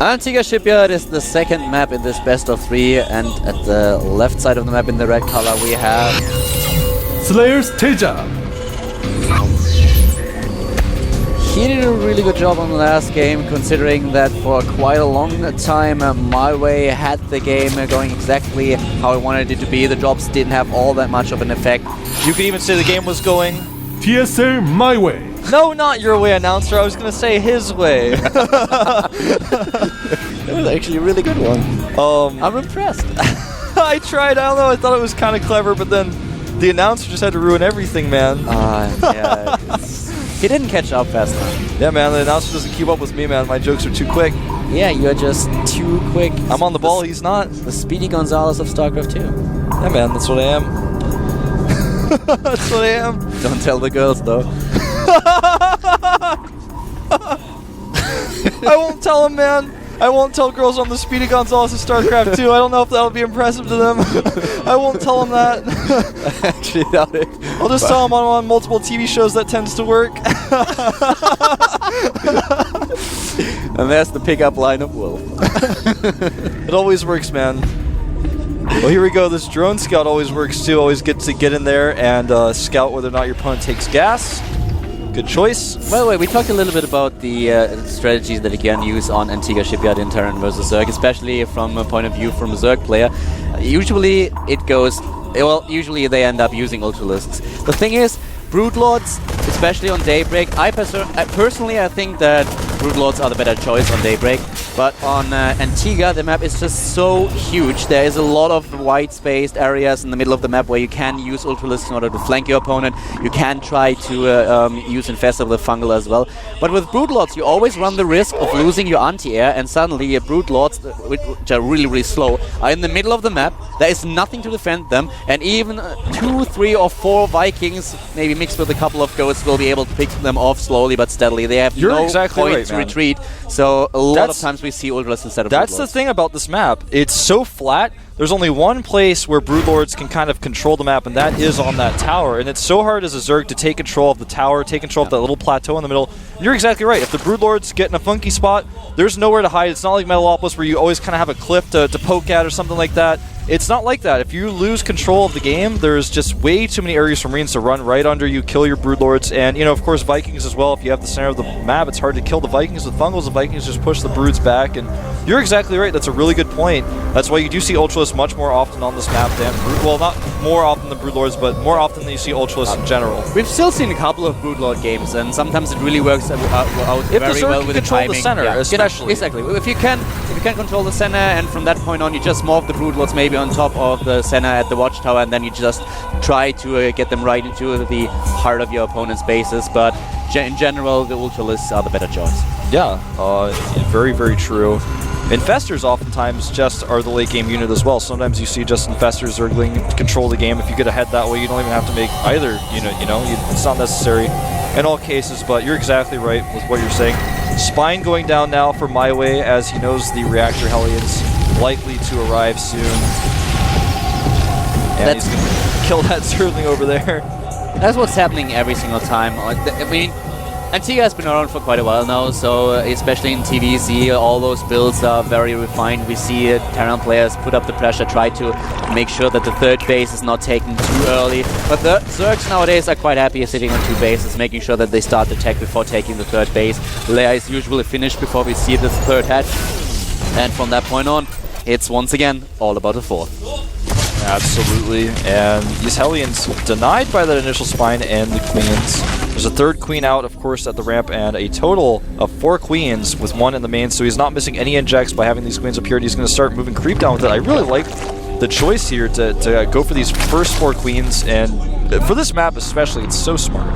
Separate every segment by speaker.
Speaker 1: Antigua Shipyard is the second map in this best of 3, and at the left side of the map in the red color we have
Speaker 2: Slayer's TaeJa.
Speaker 1: He did a really good job on the last game, considering that for quite a long time my way had the game going exactly how I wanted it to be. The drops didn't have all that much of an effect.
Speaker 3: You could even say the game was going...
Speaker 2: TSL my way.
Speaker 3: No, not your way, announcer. I was going to say his way.
Speaker 1: It was actually a really good one. I'm impressed.
Speaker 3: I tried. I don't know. I thought it was kind of clever, but then the announcer just had to ruin everything, man.
Speaker 1: Yeah. He didn't catch up fast enough.
Speaker 3: Yeah, man. The announcer doesn't keep up with me, man. My jokes are too quick.
Speaker 1: Yeah, you're just too quick.
Speaker 3: I'm on the ball. He's not.
Speaker 1: The Speedy Gonzalez of StarCraft 2.
Speaker 3: Yeah, man. That's what I am. That's what I am.
Speaker 1: Don't tell the girls, though.
Speaker 3: I won't tell them, man. I won't tell girls on the Speedy Gonzalez of StarCraft 2. I don't know if that'll be impressive to them. I won't tell them that.
Speaker 1: I actually doubt it.
Speaker 3: I'll just tell them I'm on multiple TV shows that tends to work.
Speaker 1: And that's the pickup line of Wolf.
Speaker 3: It always works, man. Well, here we go. This drone scout always works too. Always get to get in there and scout whether or not your opponent takes gas. Good choice.
Speaker 1: By the way, we talked a little bit about the strategies that you can use on Antigua Shipyard in Terran versus Zerg, especially from a point of view from a Zerg player. Usually it goes... Well, usually they end up using Ultralisks. The thing is, Broodlords, especially on Daybreak, personally I think that Broodlords are the better choice on Daybreak, but on Antigua the map is just so huge. There is a lot of wide-spaced areas in the middle of the map where you can use Ultralisks in order to flank your opponent. You can try to use Infestor with Fungal as well. But with Broodlords you always run the risk of losing your anti-air, and suddenly your Broodlords, which are really, really slow, are in the middle of the map. There is nothing to defend them, and even 2, 3 or 4 Vikings, maybe mixed with a couple of ghosts, will be able to pick them off slowly but steadily. They have no point to retreat, so a lot of times we see Ultras instead of
Speaker 3: That's the thing about this map. It's so flat. There's only one place where Broodlords can kind of control the map, and that is on that tower. And it's so hard as a Zerg to take control of the tower, take control of that little plateau in the middle. You're exactly right. If the Broodlords get in a funky spot, there's nowhere to hide. It's not like Metalopolis where you always kind of have a cliff to poke at or something like that. It's not like that. If you lose control of the game, there's just way too many areas for Marines to run right under you, kill your Broodlords, and, you know, of course, Vikings as well. If you have the center of the map, it's hard to kill the Vikings with Fungals. The Vikings just push the Broods back, and you're exactly right. That's a really good point. That's why you do see Ultralists much more often on this map than well, not more often than Broodlords, but more often than you see Ultralists in general.
Speaker 1: We've still seen a couple of Broodlord games, and sometimes it really works out
Speaker 3: if
Speaker 1: very
Speaker 3: the
Speaker 1: well with the timing.
Speaker 3: The center, especially.
Speaker 1: Exactly. If you can control the center, and from that point on, you just morph the Broodlords maybe on top of the center at the watchtower, and then you just try to get them right into the heart of your opponent's bases. But in general, the Ultralists are the better choice.
Speaker 3: Yeah, very, very true. Infestors oftentimes just are the late game unit as well. Sometimes you see just Infestors Zergling control the game. If you get ahead that way, you don't even have to make either unit, you know, it's not necessary in all cases, but you're exactly right with what you're saying. Spine going down now for My Way, as he knows the Reactor Hellions likely to arrive soon. And he's going to kill that Zergling over there.
Speaker 1: That's what's happening every single time. I mean, Antigua has been around for quite a while now, so especially in TVZ, all those builds are very refined. We see Terran players put up the pressure, try to make sure that the third base is not taken too early. But the Zergs nowadays are quite happy sitting on 2 bases, making sure that they start the attack before taking the third base. Lair is usually finished before we see the third hatch. And from that point on, it's once again all about the fourth.
Speaker 3: Absolutely, and these Hellions denied by that initial spine and the queens. There's a third queen out, of course, at the ramp, and a total of 4 queens with 1 in the main, so he's not missing any injects by having these queens up here, and he's going to start moving creep down with it. I really like the choice here to go for these first 4 queens, and for this map especially, it's so smart.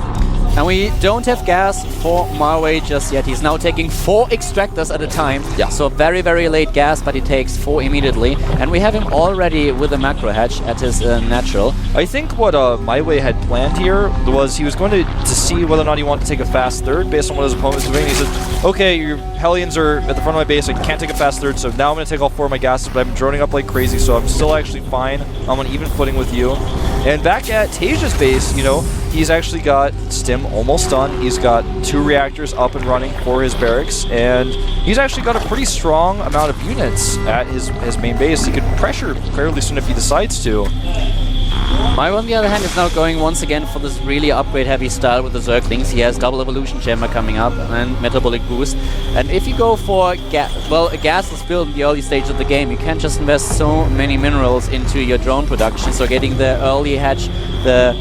Speaker 1: And we don't have gas for Marway just yet. He's now taking 4 extractors at a time.
Speaker 3: Yeah.
Speaker 1: So very, very late gas, but he takes 4 immediately. And we have him already with a macro hatch at his natural.
Speaker 3: I think what My Way had planned here was he was going to see whether or not he wanted to take a fast third based on what his opponent was doing. He said, okay, your Hellions are at the front of my base, I can't take a fast third, so now I'm going to take all 4 of my gases, but I'm droning up like crazy, so I'm still actually fine. I'm on even footing with you. And back at TaeJa's base, you know, he's actually got Stim almost done. He's got 2 reactors up and running for his barracks, and he's actually got a pretty strong amount of units at his main base. He could pressure fairly soon if he decides to.
Speaker 1: Mayo, on the other hand, is now going once again for this really upgrade-heavy style with the Zerglings. He has double evolution chamber coming up and metabolic boost. And if you go for a gasless build in the early stage of the game, you can't just invest so many minerals into your drone production. So getting the early hatch, the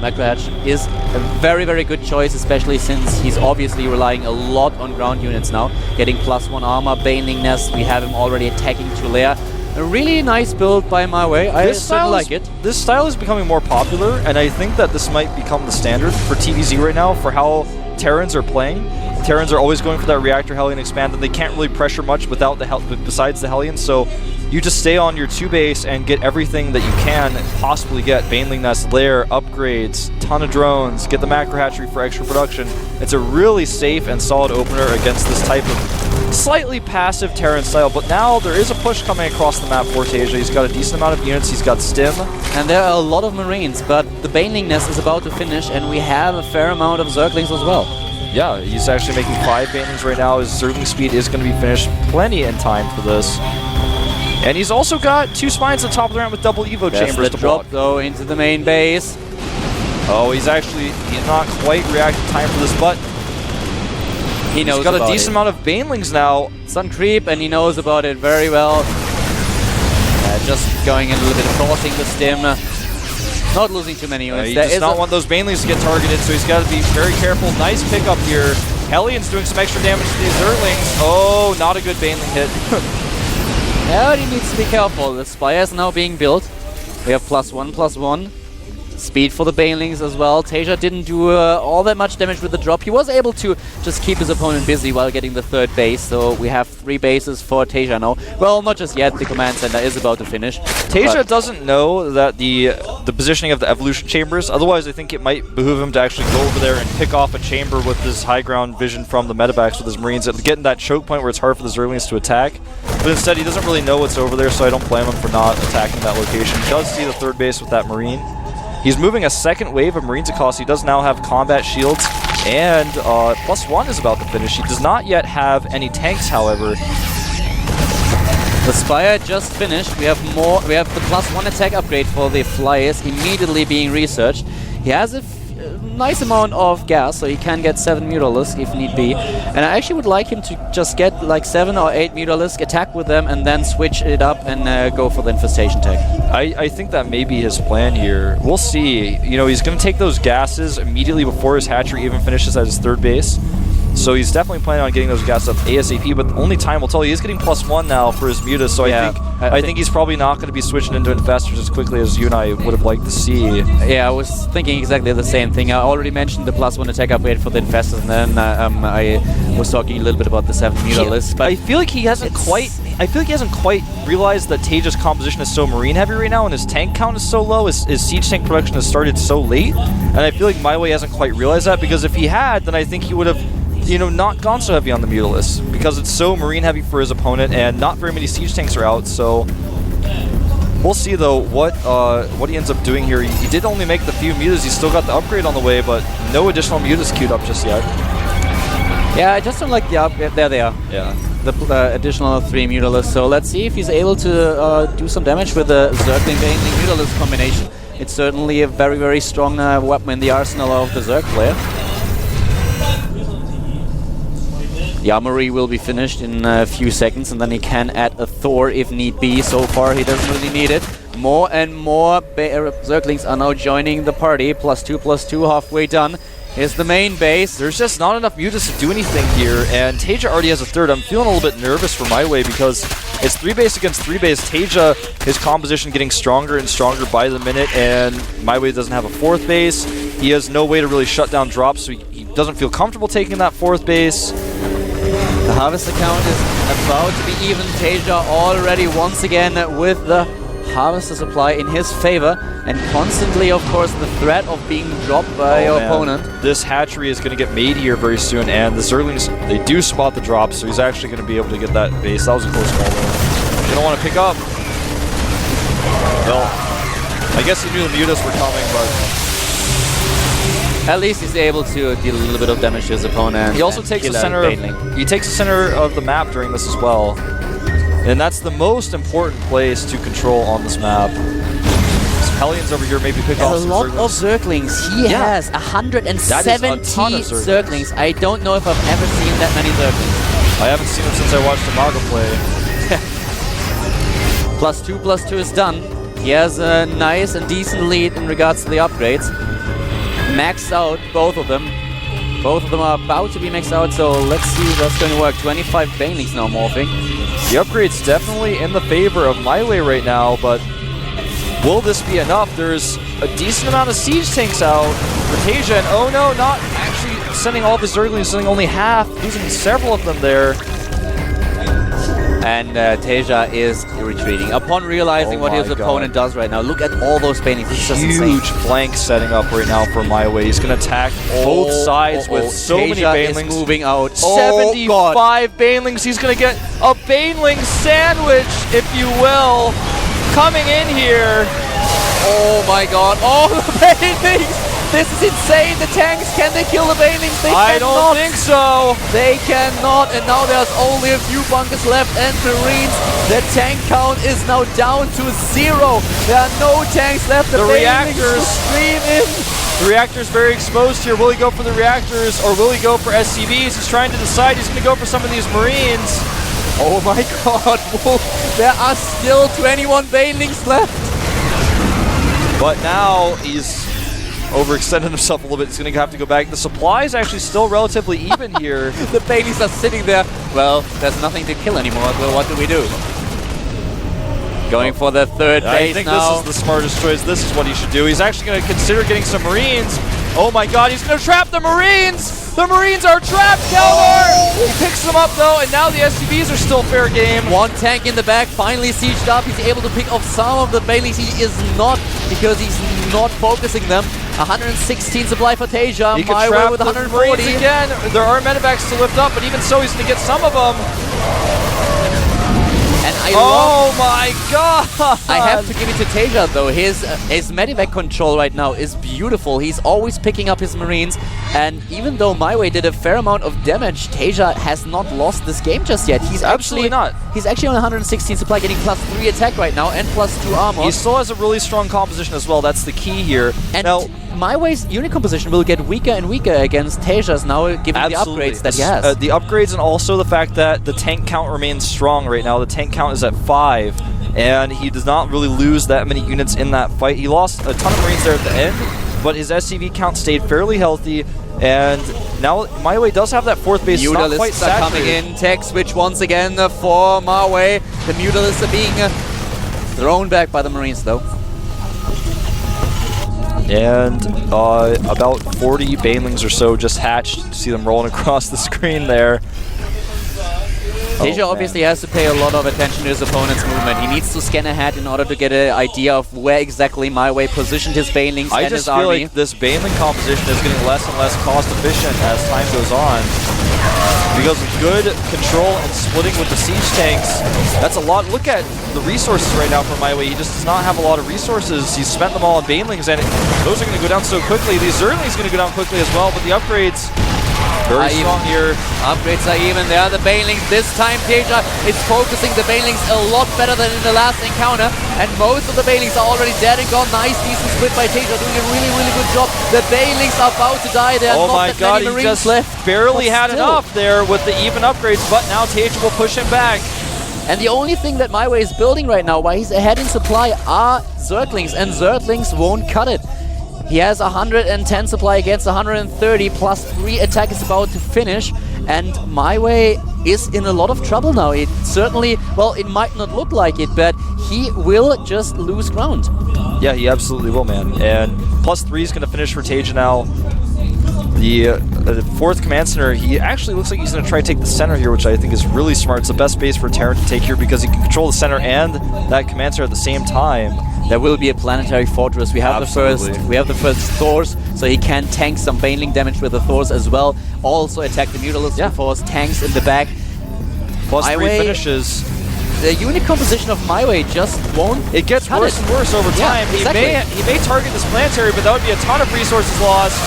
Speaker 1: macro hatch, is a very, very good choice, especially since he's obviously relying a lot on ground units now. Getting +1 armor, Baneling Nest, we have him already attacking Tulare. A really nice build by my way. I certainly like it.
Speaker 3: This style is becoming more popular, and I think that this might become the standard for TVZ right now for how Terrans are playing. Terrans are always going for that reactor Hellion expand, and they can't really pressure much without the besides the Hellion. So you just stay on your 2 base and get everything that you can possibly get. Baneling Nest, Lair, upgrades, ton of drones, get the macro hatchery for extra production. It's a really safe and solid opener against this type of slightly passive Terran style, but now there is a push coming across the map for TaeJa. He's got a decent amount of units, he's got Stim.
Speaker 1: And there are a lot of Marines, but the Baneling Nest is about to finish, and we have a fair amount of Zerglings as well.
Speaker 3: Yeah, he's actually making 5 Banelings right now. His Zergling speed is going to be finished plenty in time for this. And he's also got 2 spines at the top of the ramp with double Evo chambers to
Speaker 1: drop
Speaker 3: block.
Speaker 1: though into the main base.
Speaker 3: Oh, he's not quite reacting time for this, but
Speaker 1: he knows
Speaker 3: he's got a decent
Speaker 1: it.
Speaker 3: amount of Banelings now.
Speaker 1: Sun creep, and he knows about it very well. Just going in a little bit, forcing the Stim. Not losing too many units.
Speaker 3: He does not want those Banelings to get targeted, so he's got to be very careful. Nice pickup here. Hellion's doing some extra damage to these Zerglings. Oh, not a good Baneling hit.
Speaker 1: Yeah, he needs to be careful. The Spire is now being built. We have +1/+1. Speed for the Banelings as well. TaeJa didn't do all that much damage with the drop. He was able to just keep his opponent busy while getting the 3rd base. So we have 3 bases for TaeJa now. Well, not just yet. The command center is about to finish.
Speaker 3: TaeJa doesn't know that the positioning of the evolution chambers. Otherwise, I think it might behoove him to actually go over there and pick off a chamber with his high ground vision from the medevacs with his Marines, getting that choke point where it's hard for the Zerglings to attack. But instead, he doesn't really know what's over there, so I don't blame him for not attacking that location. He does see the 3rd base with that Marine. He's moving a 2nd wave of Marines across. He does now have combat shields, and +1 is about to finish. He does not yet have any tanks, however.
Speaker 1: The Spire just finished. We have the +1 attack upgrade for the Flyers immediately being researched. He has a nice amount of gas, so he can get 7 Mutalisk if need be. And I actually would like him to just get like 7 or 8 Mutalisk, attack with them, and then switch it up and go for the infestation tech.
Speaker 3: I think that may be his plan here. We'll see. You know, he's going to take those gases immediately before his hatchery even finishes at his 3rd base. So he's definitely planning on getting those gases up ASAP, but only time will tell. He is getting +1 now for his Mutas, so yeah, I think he's probably not going to be switching into Infestors as quickly as you and I would have liked to see.
Speaker 1: Yeah, I was thinking exactly the same thing. I already mentioned the +1 attack upgrade for the Infestors, and then I was talking a little bit about the 7 Mutalisk. But
Speaker 3: I feel like he hasn't quite realized that TaeJa's composition is so Marine heavy right now, and his tank count is so low. His siege tank production has started so late, and I feel like MyWay hasn't quite realized that, because if he had, then I think he would have, you know, not gone so heavy on the Mutalisk, because it's so Marine heavy for his opponent, and not very many siege tanks are out. So we'll see though what he ends up doing here. He did only make the few Mutas. He's still got the upgrade on the way, but no additional Mutas queued up just yet.
Speaker 1: Yeah, I just don't like the upgrade. There they are.
Speaker 3: Yeah.
Speaker 1: The additional 3 Mutalisks. So let's see if he's able to do some damage with the Zergling Baneling Mutalisk combination. It's certainly a very, very strong weapon in the arsenal of the Zerg player. The armory will be finished in a few seconds, and then he can add a Thor if need be. So far, he doesn't really need it. More and more Zerglings are now joining the party. +2/+2, halfway done. Here's the main base.
Speaker 3: There's just not enough Mutas to do anything here, and TaeJa already has a 3rd. I'm feeling a little bit nervous for MyWay, because it's 3 base against 3 base. TaeJa, his composition getting stronger and stronger by the minute, and MyWay doesn't have a 4th base. He has no way to really shut down drops, so he doesn't feel comfortable taking that 4th base.
Speaker 1: The harvest account is about to be even. TaeJa already once again with the harvester supply in his favor, and constantly, of course, the threat of being dropped by your opponent.
Speaker 3: This hatchery is going to get made here very soon, and the Zerglings, they do spot the drop, so he's actually going to be able to get that base. That was a close call though. You don't want to pick up. Well, I guess he knew the Mutas were coming, but
Speaker 1: At least he's able to deal a little bit of damage to his opponent.
Speaker 3: He also
Speaker 1: and
Speaker 3: takes the
Speaker 1: kill a
Speaker 3: center
Speaker 1: Baneling.
Speaker 3: he takes the center of the map during this as well. And that's the most important place to control on this map. Hellions over here maybe pick off
Speaker 1: A
Speaker 3: some
Speaker 1: lot
Speaker 3: Zerglings.
Speaker 1: of Zerglings. He has 170 Zerglings. I don't know if I've ever seen that many Zerglings.
Speaker 3: I haven't seen him since I watched Amaga play.
Speaker 1: +2/+2 is done. He has a nice and decent lead in regards to the upgrades. Maxed out, both of them. Both of them are about to be maxed out, so let's see if that's going to work. 25 Banelings now morphing.
Speaker 3: The upgrade's definitely in the favor of MyWay right now, but will this be enough? There's a decent amount of siege tanks out for TaeJa, and oh no, not actually sending all the Zerglings, sending only half, losing several of them there.
Speaker 1: And TaeJa is retreating upon realizing what his opponent does right now. Look at all those Banelings. It's just insane.
Speaker 3: Huge flank setting up right now for MyWay. He's going to attack both sides with so many Banelings.
Speaker 1: Is moving out.
Speaker 3: 75 Banelings. He's going to get a Baneling sandwich, if you will, coming in here.
Speaker 1: Oh my god. Oh, the Banelings! This is insane. The tanks, can they kill the Banelings? They
Speaker 3: I don't think so.
Speaker 1: They cannot, and now there's only a few bunkers left and Marines. The tank count is now down to 0. There are no tanks left.
Speaker 3: The reactors
Speaker 1: stream in.
Speaker 3: The reactor's very exposed here. Will he go for the reactors or will he go for SCVs? He's trying to decide. He's going to go for some of these Marines.
Speaker 1: Oh my god. There are still 21 Banelings left.
Speaker 3: But now he's overextended himself a little bit. He's going to have to go back. The supply is actually still relatively even here.
Speaker 1: The Banelings are sitting there. Well, there's nothing to kill anymore, so what do we do? Going for the third base
Speaker 3: I think
Speaker 1: now.
Speaker 3: this is the smartest choice. This is what he should do. He's actually going to consider getting some Marines. Oh my god, he's going to trap the Marines! The Marines are trapped, Keldor! He picks them up though, and now the SCVs are still fair game.
Speaker 1: One tank in the back, finally sieged up. He's able to pick off some of the Banelings. He is not, because he's not focusing them. 116 supply for TaeJa.
Speaker 3: He can
Speaker 1: MyWay
Speaker 3: trap
Speaker 1: with
Speaker 3: the
Speaker 1: 140
Speaker 3: Marines again. There are medevacs to lift up, but even so, he's going to get some of them.
Speaker 1: And
Speaker 3: oh my god!
Speaker 1: I have to give it to TaeJa though. His medevac control right now is beautiful. He's always picking up his Marines, and even though MyWay did a fair amount of damage, TaeJa has not lost this game just yet. He's
Speaker 3: Absolutely not.
Speaker 1: He's actually on 116 supply, getting +3 attack right now and +2 armor.
Speaker 3: He still has a really strong composition as well. That's the key here.
Speaker 1: And
Speaker 3: now,
Speaker 1: MyWay's unit composition will get weaker and weaker against TaeJa's now, given the upgrades that he has.
Speaker 3: The upgrades, and also the fact that the tank count remains strong right now. The tank count is at 5, and he does not really lose that many units in that fight. He lost a ton of Marines there at the end, but his SCV count stayed fairly healthy, and now MyWay does have that 4th base. It's not quite
Speaker 1: Mutalisks are coming in. Tech switch once again for MyWay. The Mutalisks are being thrown back by the Marines though.
Speaker 3: And about 40 Banelings or so just hatched. You see them rolling across the screen there.
Speaker 1: TaeJa obviously has to pay a lot of attention to his opponent's movement. He needs to scan ahead in order to get an idea of where exactly MyWay positioned his Banelings and his army.
Speaker 3: I just feel like this Baneling composition is getting less and less cost efficient as time goes on. Because of good control and splitting with the siege tanks, that's a lot. Look at the resources right now for MyWay. He just does not have a lot of resources. He's spent them all on Banelings, and those are going to go down so quickly. These Zerglings going to go down quickly as well, but the upgrades very strong here.
Speaker 1: Upgrades are even. There are the Banelings. This time TaeJa is focusing the Banelings a lot better than in the last encounter, and most of the Banelings are already dead and gone. Nice, decent split by TaeJa, doing a really, really good job. The Banelings are about to die. There are not that many Marines
Speaker 3: just
Speaker 1: left.
Speaker 3: Barely had enough there with the even upgrades, but now TaeJa will push him back.
Speaker 1: And the only thing that MyWay is building right now, while he's ahead in supply, are Zerglings, and Zerglings won't cut it. He has 110 supply against 130, +3 attack is about to finish, and MyWay is in a lot of trouble now. It certainly, well, it might not look like it, but he will just lose ground.
Speaker 3: Yeah, he absolutely will, man. And +3 is going to finish for TaeJa now. The 4th command center, he actually looks like he's going to try to take the center here, which I think is really smart. It's the best base for Terran to take here because he can control the center and that command center at the same time.
Speaker 1: There will be a planetary fortress. We have the first Thors, so he can tank some Baneling damage with the Thors as well. Also attack the Mutalisks, force tanks in the back.
Speaker 3: +3 finishes.
Speaker 1: the unit composition of MyWay just won't.
Speaker 3: It gets worse and worse over time.
Speaker 1: Yeah,
Speaker 3: He may target this planetary, but that would be a ton of resources lost.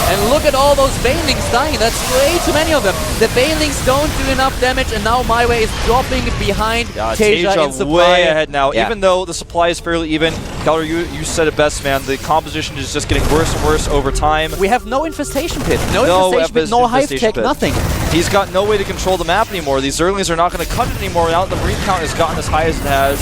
Speaker 1: And look at all those Banelings dying. That's way too many of them. The Banelings don't do enough damage, and now MyWay is dropping behind TaeJa in supply.
Speaker 3: Way ahead now. Even though the supply is fairly even, Keller, you said it best, man. The composition is just getting worse and worse over time.
Speaker 1: We have no infestation pit. No infestation pit, no hive tech, nothing.
Speaker 3: He's got no way to control the map anymore. These Zerglings are not going to cut it anymore now that the Marine count has gotten as high as it has.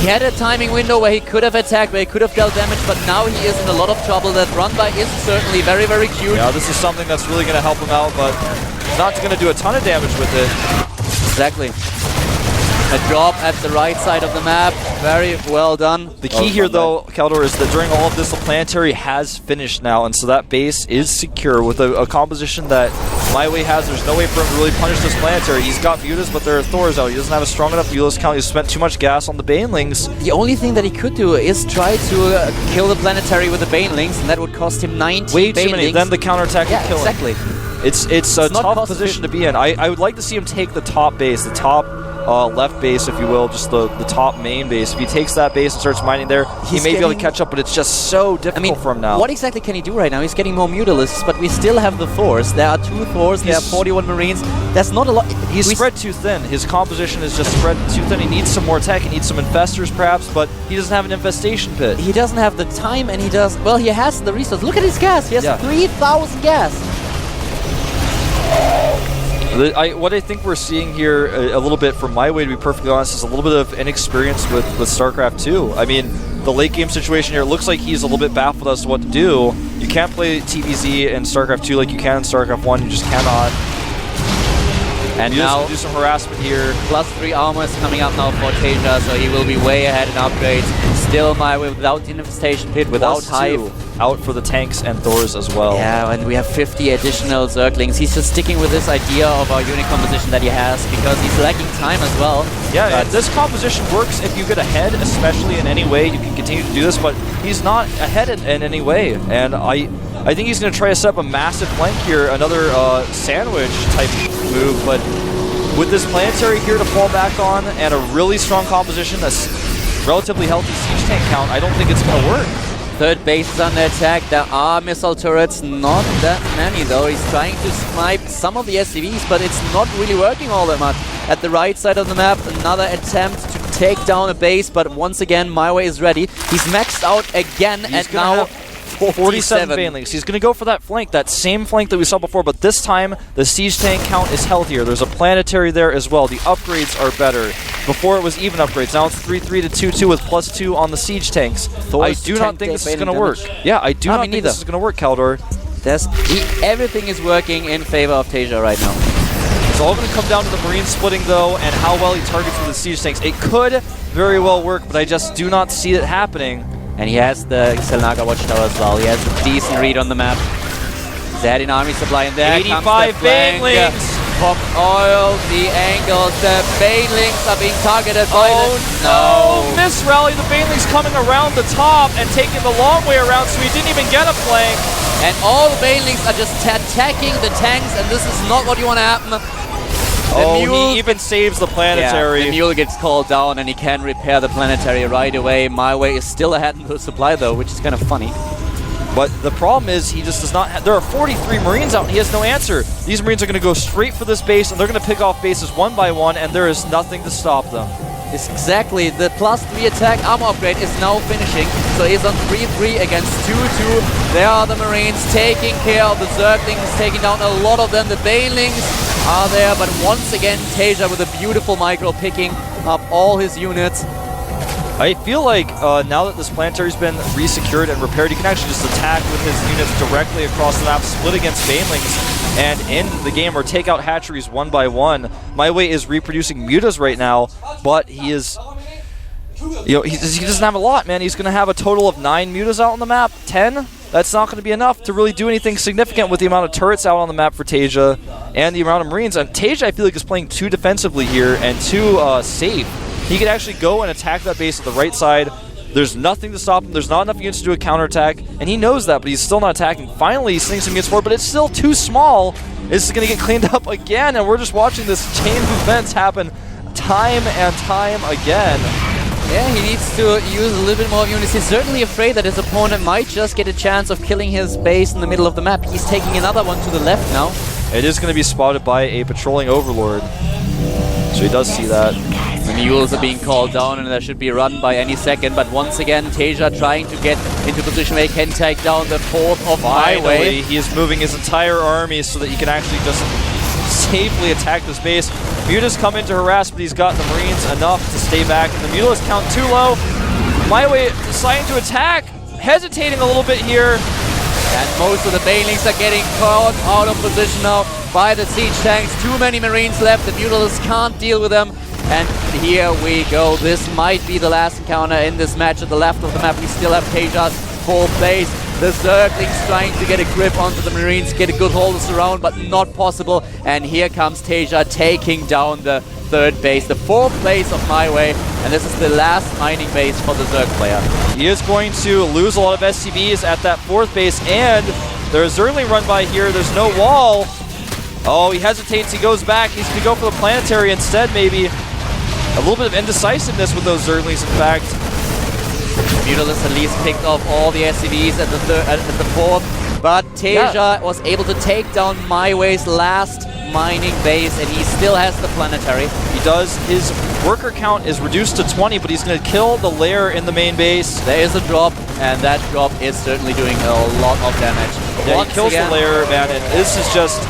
Speaker 1: He had a timing window where he could have attacked, where he could have dealt damage, but now he is in a lot of trouble. That run by is certainly very, very cute.
Speaker 3: Yeah, this is something that's really going to help him out, but not going to do a ton of damage with it.
Speaker 1: Exactly. A drop at the right side of the map. Very well done.
Speaker 3: The key here, though, Keldor, is that during all of this, the planetary has finished now, and so that base is secure with a composition that MyWay has. There's no way for him to really punish this planetary. He's got Mutas, but there are Thors out. He doesn't have a strong enough Mutas count. He's spent too much gas on the Banelings.
Speaker 1: The only thing that he could do is try to kill the planetary with the Banelings, and that would cost him 19
Speaker 3: Way too
Speaker 1: Banelings.
Speaker 3: many. Then the counterattack would kill him.
Speaker 1: Exactly.
Speaker 3: It's a tough position to be in. I would like to see him take the top base, the top left base, if you will, just the top main base. If he takes that base and starts mining there, he may be able to catch up, but it's just so difficult for him now.
Speaker 1: What exactly can he do right now? He's getting more Mutalisks, but we still have the Thors. There are 2 Thors, there are 41 Marines. That's not a lot.
Speaker 3: He's spread too thin. His composition is just spread too thin. He needs some more tech. He needs some infestors, perhaps, but he doesn't have an infestation pit.
Speaker 1: He doesn't have the time, and he does... Well, he has the resource. Look at his gas. He has 3,000 gas.
Speaker 3: What I think we're seeing here a little bit from MyWay, to be perfectly honest, is a little bit of inexperience with StarCraft 2. I mean, the late game situation here, it looks like he's a little bit baffled as to what to do. You can't play TVZ in StarCraft 2 like you can in StarCraft 1. You just cannot. And now do some harassment here.
Speaker 1: +3 armor is coming up now for TaeJa, so he will be way ahead in upgrades. Still MyWay without the infestation pit, without hive.
Speaker 3: Out for the tanks and Thors as well.
Speaker 1: Yeah, and we have 50 additional Zerglings. He's just sticking with this idea of our unit composition that he has because he's lacking time as well.
Speaker 3: Yeah, this composition works if you get ahead, especially in any way. You can continue to do this, but he's not ahead in any way. And I think he's going to try to set up a massive flank here, another sandwich type move, but with this planetary here to fall back on and a really strong composition, a relatively healthy siege tank count, I don't think it's going to work.
Speaker 1: Third base is under attack. There are missile turrets, not that many though. He's trying to snipe some of the SCVs, but it's not really working all that much. At the right side of the map, another attempt to take down a base, but once again, MyWay is ready. He's maxed out again, and now
Speaker 3: 47 Banelings. He's going to go for that flank, that same flank that we saw before, but this time the siege tank count is healthier. There's a planetary there as well. The upgrades are better. Before it was even upgrades. Now it's 3-3 to 2-2 with +2 on the siege tanks. I do not think this is going to work. Yeah, I do not think this is going to work, Keldor.
Speaker 1: Everything is working in favor of TaeJa right now.
Speaker 3: It's all going to come down to the Marine splitting, though, and how well he targets with the siege tanks. It could very well work, but I just do not see it happening.
Speaker 1: And he has the Xelnaga watchtower as well. He has a decent read on the map. He's adding army supply, and there
Speaker 3: 85 Banelings!
Speaker 1: Pop oil, the angles, the Banelings are being targeted by
Speaker 3: no! Misrally, the Banelings coming around the top and taking the long way around, so he didn't even get a flank.
Speaker 1: And all the Banelings are just attacking the tanks, and this is not what you want to happen.
Speaker 3: He even saves the planetary.
Speaker 1: Yeah, the mule gets called down and he can repair the planetary right away. MyWay is still ahead in the supply though, which is kind of funny.
Speaker 3: But the problem is he just does not have... There are 43 Marines out and he has no answer. These Marines are going to go straight for this base and they're going to pick off bases one by one and there is nothing to stop them.
Speaker 1: It's exactly. The +3 attack armor upgrade is now finishing. So he's on 3-3 against 2-2. There are the Marines taking care of the Zerglings, taking down a lot of them. The Banelings are there, but once again TaeJa with a beautiful micro picking up all his units.
Speaker 3: I feel like now that this planetary's been resecured and repaired, he can actually just attack with his units directly across the map, split against Banelings, and end the game or take out hatcheries one by one. MyWay is reproducing mutas right now, but he is... he doesn't have a lot, man. He's going to have a total of 9 mutas out on the map. 10? That's not going to be enough to really do anything significant with the amount of turrets out on the map for TaeJa and the amount of Marines. And TaeJa, I feel like, is playing too defensively here and too safe. He could actually go and attack that base at the right side, There's nothing to stop him. There's not enough units to do a counterattack, and he knows that, but he's still not attacking. Finally, he's seeing some units forward, but it's still too small. This is going to get cleaned up again, and we're just watching this chain of events happen time and time again.
Speaker 1: Yeah, he needs to use a little bit more units. He's certainly afraid that his opponent might just get a chance of killing his base in the middle of the map. He's taking another one to the left now.
Speaker 3: It is going to be spotted by a patrolling Overlord, so he does see that.
Speaker 1: The mules are being called down, and there should be a run by any second. But once again, TaeJa trying to get into position where he can take down the 4th of My Way.
Speaker 3: He is moving his entire army so that he can actually just safely attack this base. Muta's come in to harass, but he's got the Marines enough to stay back. And the Mutalists count too low. My Way deciding to attack, hesitating a little bit here.
Speaker 1: And most of the Banelings are getting caught out of position now by the siege tanks. Too many Marines left. The Mutalists can't deal with them. And here we go. This might be the last encounter in this match. At the left of the map, we still have TaeJa's 4th base. The Zerglings trying to get a grip onto the Marines, get a good hold of surround, but not possible. And here comes TaeJa taking down the 3rd base, the 4th base of My Way. And this is the last mining base for the Zerg player.
Speaker 3: He is going to lose a lot of SCVs at that 4th base, and there's Zergling run by here. There's no wall. Oh, he hesitates. He goes back. He's going to go for the planetary instead, maybe. A little bit of indecisiveness with those Zerglings, in fact.
Speaker 1: Mutalists at least picked off all the SCVs at the 4th, but TaeJa was able to take down My Way's last mining base, and he still has the planetary.
Speaker 3: He does. His worker count is reduced to 20, but he's going to kill the lair in the main base.
Speaker 1: There is a drop, and that drop is certainly doing a lot of damage.
Speaker 3: Yeah, he kills the lair, man, and this is just,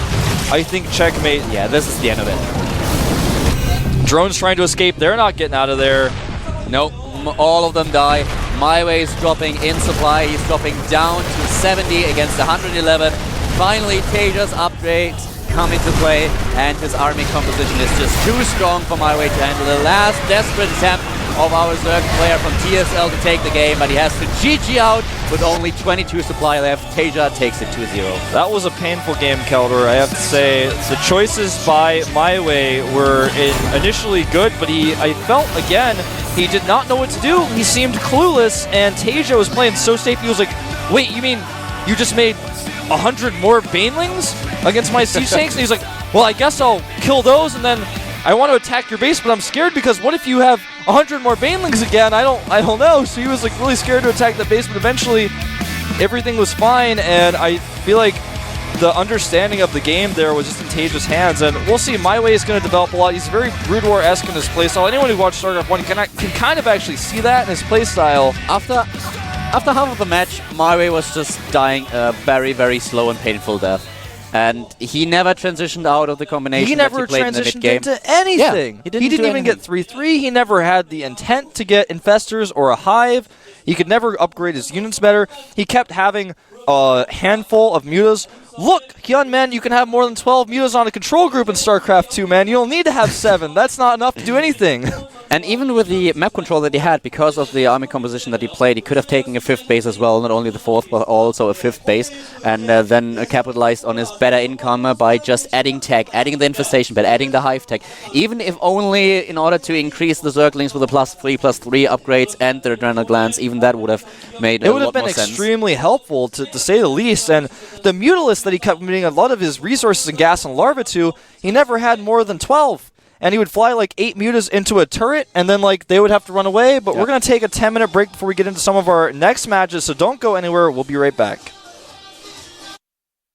Speaker 3: I think, checkmate.
Speaker 1: Yeah, this is the end of it.
Speaker 3: Drones trying to escape. They're not getting out of there.
Speaker 1: Nope, all of them die. My Way is dropping in supply. He's dropping down to 70 against 111. Finally, TaeJa's upgrades come into play, and his army composition is just too strong for My Way to handle. The last desperate attempt of our Zerg player from TSL to take the game, but he has to GG out with only 22 supply left. TaeJa takes it 2-0.
Speaker 3: That was a painful game, Keldor, I have to say. The choices by My Way were initially good, but I felt, again, he did not know what to do. He seemed clueless, and TaeJa was playing so safe. He was like, wait, you mean you just made 100 more Banelings against my siege tanks? And he's like, well, I guess I'll kill those, and then I want to attack your base, but I'm scared because what if you have 100 more Banelings again? I don't know. So he was like really scared to attack the base, but eventually everything was fine, and I feel like the understanding of the game there was just in TaeJa's hands, and we'll see. My Way is going to develop a lot. He's very Brood War-esque in his playstyle. Anyone who watched StarCraft 1 can kind of actually see that in his playstyle.
Speaker 1: After half of the match, My Way was just dying a very, very slow and painful death. And he never transitioned out of the combination.
Speaker 3: He never transitioned into anything.
Speaker 1: Yeah,
Speaker 3: he didn't even get 3-3. He never had the intent to get Infestors or a Hive. He could never upgrade his units better. He kept having a handful of mutas. Look, HyuN, man, you can have more than 12 mutas on a control group in StarCraft 2, man. You don't need to have 7. That's not enough to do anything.
Speaker 1: And even with the map control that he had, because of the army composition that he played, he could have taken a 5th base as well, not only the 4th, but also a 5th base, and then capitalized on his better income by just adding tech, adding the infestation bed, adding the hive tech, even if only in order to increase the Zerglings with the +3/+3 upgrades and the adrenal glands. Even that would have made a lot more sense. It would have been
Speaker 3: extremely helpful, to say the least, and the Mutalists that he kept committing a lot of his resources and gas and larva to, he never had more than 12. And he would fly like 8 mutas into a turret, and then like they would have to run away. But we're going to take a 10-minute break before we get into some of our next matches, so don't go anywhere. We'll be right back.